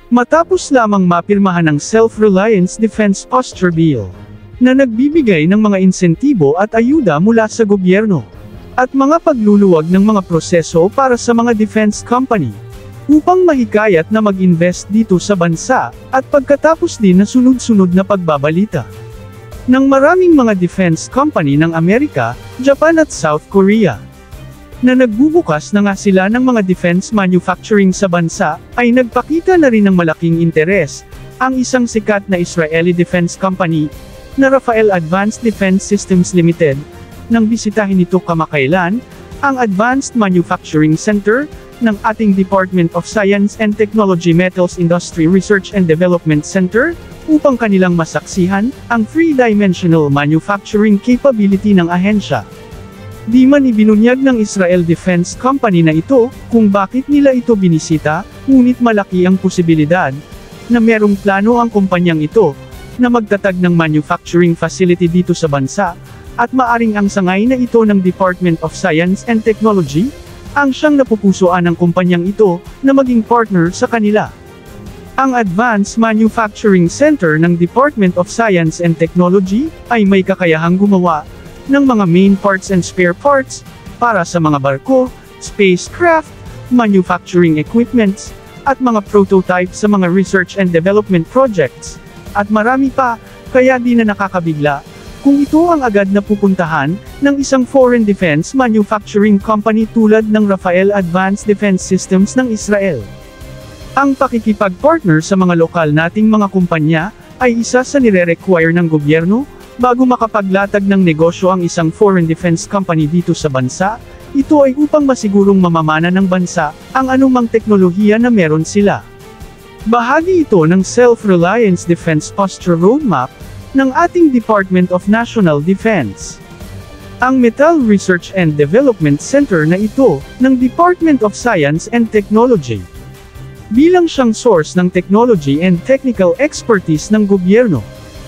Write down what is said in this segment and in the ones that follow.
Matapos lamang mapirmahan ng Self-Reliance Defense Posture Bill, na nagbibigay ng mga insentibo at ayuda mula sa gobyerno, at mga pagluluwag ng mga proseso para sa mga defense company, upang mahikayat na mag-invest dito sa bansa, at pagkatapos din na sunod-sunod na pagbabalita ng maraming mga defense company ng Amerika, Japan at South Korea, na nagbubukas na nga sila ng mga defense manufacturing sa bansa, ay nagpakita na rin ng malaking interes, ang isang sikat na Israeli defense company, na Rafael Advanced Defense Systems Limited, nang bisitahin ito kamakailan, ang Advanced Manufacturing Center, ng ating Department of Science and Technology Metals Industry Research and Development Center, upang kanilang masaksihan, ang three-dimensional manufacturing capability ng ahensya. Di man ibinunyag ng Israel Defense Company na ito, kung bakit nila ito binisita, ngunit malaki ang posibilidad, na merong plano ang kumpanyang ito, na magtatag ng manufacturing facility dito sa bansa, at maaring ang sangay na ito ng Department of Science and Technology, ang siyang napupusuan ng kumpanyang ito, na maging partner sa kanila. Ang Advanced Manufacturing Center ng Department of Science and Technology, ay may kakayahang gumawa ng mga main parts and spare parts, para sa mga barko, spacecraft, manufacturing equipments, at mga prototype sa mga research and development projects, at marami pa, kaya di na nakakabigla, kung ito ang agad na pupuntahan, ng isang foreign defense manufacturing company tulad ng Rafael Advanced Defense Systems ng Israel. Ang pakikipag-partner sa mga lokal nating mga kumpanya, ay isa sa nire-require ng gobyerno, bago makapaglatag ng negosyo ang isang foreign defense company dito sa bansa, ito ay upang masigurong mamamana ng bansa, ang anumang teknolohiya na meron sila. Bahagi ito ng Self-Reliance Defense Posture Roadmap, ng ating Department of National Defense. Ang Metal Research and Development Center na ito, ng Department of Science and Technology, bilang siyang source ng technology and technical expertise ng gobyerno,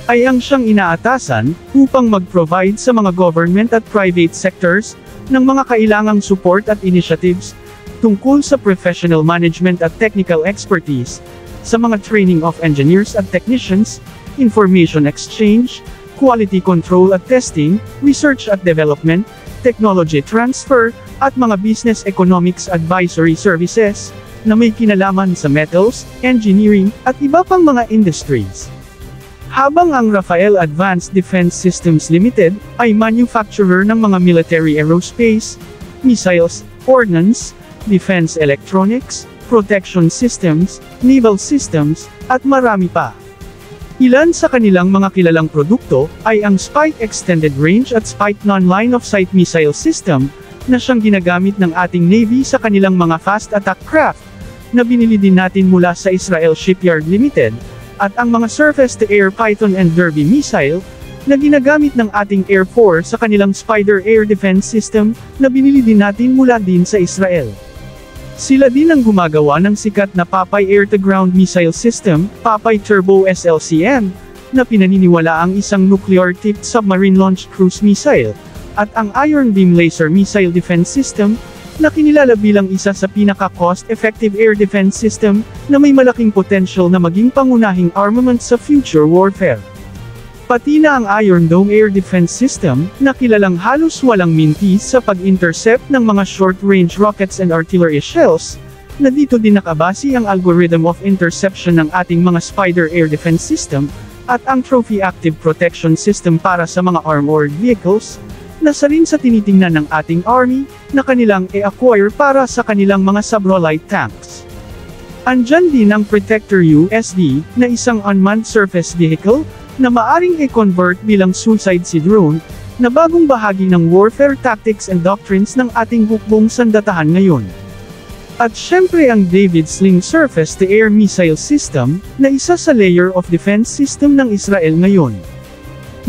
ay ang siyang inaatasan, upang mag-provide sa mga government at private sectors, ng mga kailangang support at initiatives, tungkol sa professional management at technical expertise, sa mga training of engineers at technicians, information exchange, quality control at testing, research at development, technology transfer, at mga business economics advisory services, na may kinalaman sa metals, engineering, at iba pang mga industries. Habang ang Rafael Advanced Defense Systems Limited, ay manufacturer ng mga military aerospace, missiles, ordnance, defense electronics, protection systems, naval systems, at marami pa. Ilan sa kanilang mga kilalang produkto, ay ang Spike Extended Range at Spike Non-Line of Sight Missile System, na siyang ginagamit ng ating Navy sa kanilang mga fast attack craft, na binili din natin mula sa Israel Shipyard Limited, at ang mga surface-to-air Python and Derby missile, na ginagamit ng ating Air Force sa kanilang Spider Air Defense System, na binili din natin mula din sa Israel. Sila din ang gumagawa ng sikat na Popeye Air-to-Ground Missile System, Popeye Turbo SLCM, na pinaniniwala ang isang nuclear-tipped submarine-launched cruise missile, at ang Iron Beam Laser Missile Defense System, na kinilala bilang isa sa pinaka-cost-effective air defense system, na may malaking potential na maging pangunahing armament sa future warfare. Pati na ang Iron Dome Air Defense System, na kilalang halos walang mintis sa pag-intercept ng mga short-range rockets and artillery shells, na dito din nakabase ang algorithm of interception ng ating mga Spider Air Defense System, at ang Trophy Active Protection System para sa mga armored vehicles, nasa rin sa tinitingnan ng ating Army, na kanilang e-acquire para sa kanilang mga Sabrolite tanks. Andyan din ang Protector USD, na isang unmanned surface vehicle, na maaring e-convert bilang suicide sea drone, na bagong bahagi ng warfare tactics and doctrines ng ating hukbong sandatahan ngayon. At syempre ang David Sling Surface-to-Air Missile System, na isa sa layer of defense system ng Israel ngayon.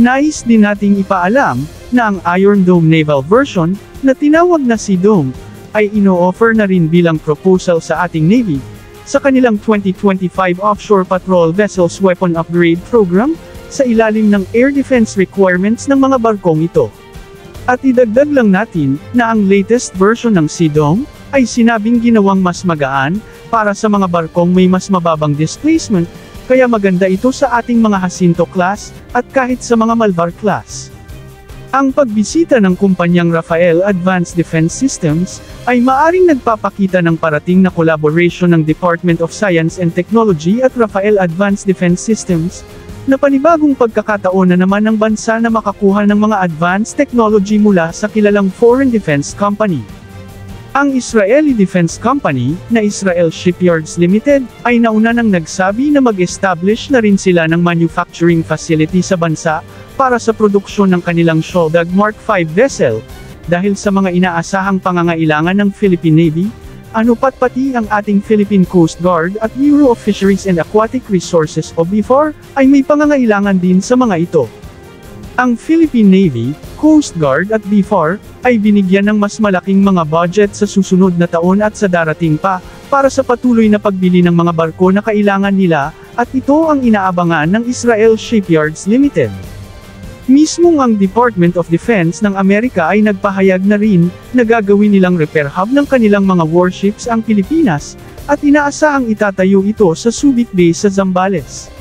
Nais din nating ipaalam, na ang Iron Dome Naval version, na tinawag na Sea Dome, ay ino-offer na rin bilang proposal sa ating Navy, sa kanilang 2025 Offshore Patrol Vessels Weapon Upgrade Program, sa ilalim ng air defense requirements ng mga barkong ito. At idagdag lang natin, na ang latest version ng Sea Dome, ay sinabing ginawang mas magaan, para sa mga barkong may mas mababang displacement, kaya maganda ito sa ating mga Jacinto class, at kahit sa mga Malvar class. Ang pagbisita ng kumpanyang Rafael Advanced Defense Systems, ay maaring nagpapakita ng parating na collaboration ng Department of Science and Technology at Rafael Advanced Defense Systems, na panibagong pagkakataon na naman ng bansa na makakuha ng mga advanced technology mula sa kilalang foreign defense company. Ang Israeli Defense Company, na Israel Shipyards Limited, ay nauna nang nagsabi na mag-establish na rin sila ng manufacturing facility sa bansa, para sa produksyon ng kanilang Shaldag Mark V vessel, dahil sa mga inaasahang pangangailangan ng Philippine Navy, pati ang ating Philippine Coast Guard at Bureau of Fisheries and Aquatic Resources o BFAR, ay may pangangailangan din sa mga ito. Ang Philippine Navy, Coast Guard at BFAR, ay binigyan ng mas malaking mga budget sa susunod na taon at sa darating pa, para sa patuloy na pagbili ng mga barko na kailangan nila, at ito ang inaabangan ng Israel Shipyards Limited. Mismong ang Department of Defense ng Amerika ay nagpahayag na rin, na gagawin nilang repair hub ng kanilang mga warships ang Pilipinas, at inaasahang itatayo ito sa Subic Bay sa Zambales.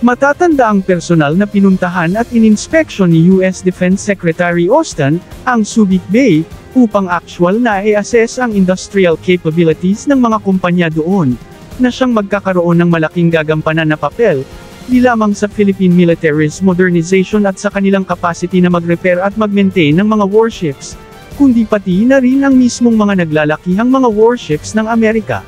Matatanda ang personal na pinuntahan at ininspeksyon ni US Defense Secretary Austin, ang Subic Bay, upang actual na i-assess ang industrial capabilities ng mga kumpanya doon, na siyang magkakaroon ng malaking gagampanan na papel, di lamang sa Philippine military's modernization at sa kanilang capacity na mag-repair at mag-maintain ng mga warships, kundi pati na rin ang mismong mga naglalakihang mga warships ng Amerika.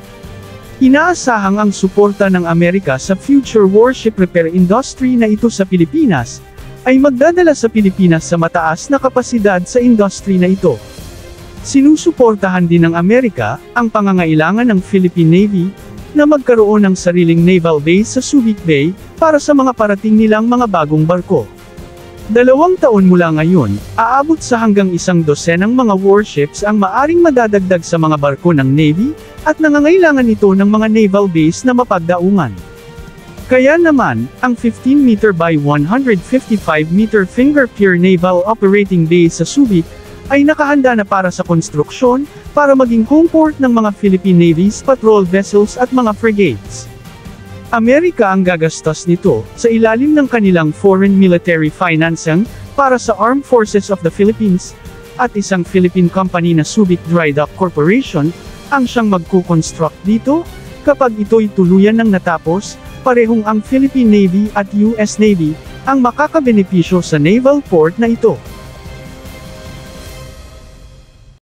Inaasahang ang suporta ng Amerika sa future warship repair industry na ito sa Pilipinas, ay magdadala sa Pilipinas sa mataas na kapasidad sa industry na ito. Sinusuportahan din ng Amerika, ang pangangailangan ng Philippine Navy, na magkaroon ng sariling naval base sa Subic Bay, para sa mga parating nilang mga bagong barko. 2 taon mula ngayon, aabot sa hanggang 100 mga warships ang maaring madadagdag sa mga barko ng Navy, at nangangailangan ito ng mga naval base na mapagdaungan. Kaya naman, ang 15-meter by 155-meter Finger Pier Naval Operating Base sa Subic, ay nakahanda na para sa konstruksyon, para maging home port ng mga Philippine Navy's patrol vessels at mga frigates. Amerika ang gagastos nito, sa ilalim ng kanilang foreign military financing, para sa Armed Forces of the Philippines, at isang Philippine company na Subic Dry Dock Corporation, ang siyang magkukonstruct dito, kapag ito'y tuluyan ng natapos, parehong ang Philippine Navy at US Navy, ang makakabenepisyo sa naval port na ito.